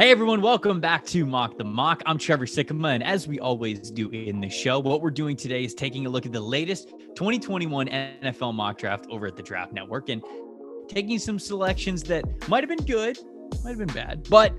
Hey everyone, welcome back to Mock the Mock. I'm Trevor Sikkema, and as we always do in the show, what we're doing today is taking a look at the latest 2021 NFL mock draft over at the Draft Network and taking some selections that might have been good, might have been bad, but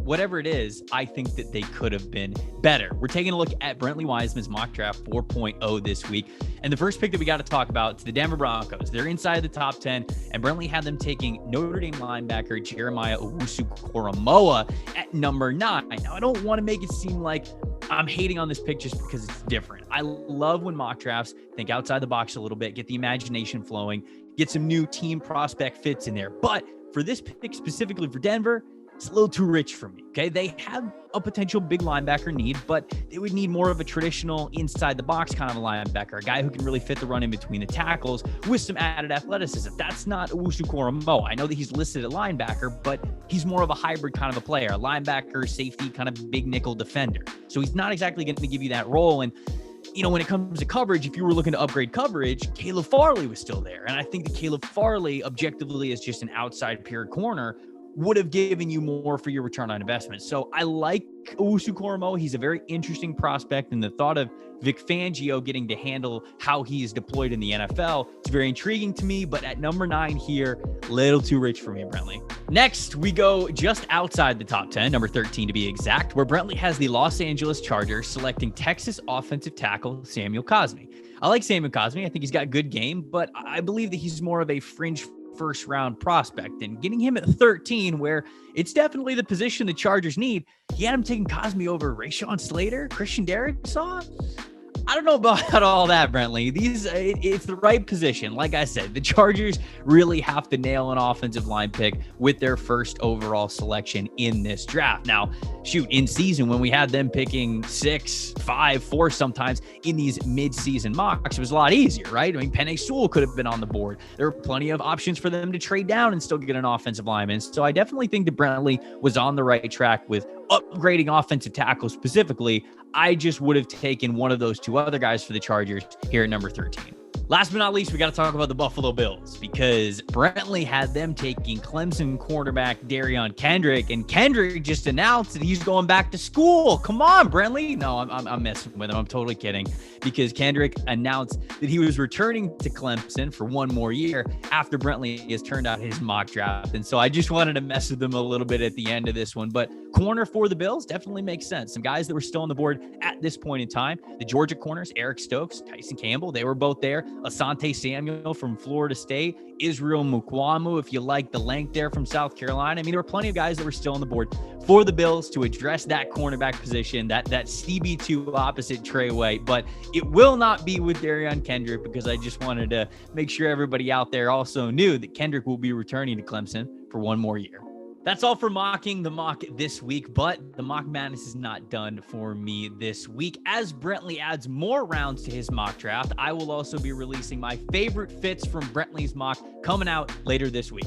whatever it is, I think that they could have been better. We're taking a look at Brentley Weissman's mock draft 4.0 this week. And the first pick that we got to talk about is the Denver Broncos. They're inside the top 10, and Brentley had them taking Notre Dame linebacker Jeremiah Owusu-Koramoah at number 9. Now, I don't want to make it seem like I'm hating on this pick just because it's different. I love when mock drafts think outside the box a little bit, get the imagination flowing, get some new team prospect fits in there. But for this pick specifically for Denver, it's a little too rich for me, okay? They have a potential big linebacker need, but they would need more of a traditional inside-the-box kind of a linebacker, a guy who can really fit the run in between the tackles with some added athleticism. That's not Owusu-Koramoah. I know that he's listed at linebacker, but he's more of a hybrid kind of a player, a linebacker, safety, kind of big nickel defender. So he's not exactly going to give you that role. And you know, when it comes to coverage, if you were looking to upgrade coverage, Caleb Farley was still there. And I think that Caleb Farley, objectively, as just an outside pure corner, would have given you more for your return on investment. So I like Owusu-Koramoah. He's a very interesting prospect, and the thought of Vic Fangio getting to handle how he is deployed in the NFL, it's very intriguing to me, but at number 9 here, little too rich for me, Brentley. Next, we go just outside the top 10, number 13 to be exact, where Brentley has the Los Angeles Chargers selecting Texas offensive tackle Samuel Cosmi. I like Samuel Cosmi. I think he's got good game, but I believe that he's more of a fringe first round prospect, and getting him at 13, where it's definitely the position the Chargers need. He had him taking Cosmi over Rashawn Slater, Christian Darrisaw. I don't know about all that, Brentley. It's the right position. Like I said, the Chargers really have to nail an offensive line pick with their first overall selection in this draft. Now, shoot, in season, when we had them picking 6, 5, 4 sometimes in these mid-season mocks, it was a lot easier, right? I mean, Penei Sewell could have been on the board. There were plenty of options for them to trade down and still get an offensive lineman. So I definitely think that Brentley was on the right track with upgrading offensive tackle specifically. I just would have taken one of those two other guys for the Chargers here at number 13. Last but not least, we got to talk about the Buffalo Bills, because Brentley had them taking Clemson quarterback Darion Kendrick, and Kendrick just announced that he's going back to school. Come on, Brentley. No, I'm messing with him. I'm totally kidding, because Kendrick announced that he was returning to Clemson for one more year after Brentley has turned out his mock draft. And so I just wanted to mess with them a little bit at the end of this one. But corner for the Bills definitely makes sense. Some guys that were still on the board at this point in time, the Georgia corners, Eric Stokes, Tyson Campbell, they were both there. Asante Samuel from Florida State, Israel Mukuamu, if you like the length there, from South Carolina. I mean, there were plenty of guys that were still on the board for the Bills to address that cornerback position, that CB2 opposite Trey White. But it will not be with Darion Kendrick, because I just wanted to make sure everybody out there also knew that Kendrick will be returning to Clemson for one more year. That's all for mocking the mock this week, but the mock madness is not done for me this week. As Brentley adds more rounds to his mock draft, I will also be releasing my favorite fits from Brentley's mock coming out later this week.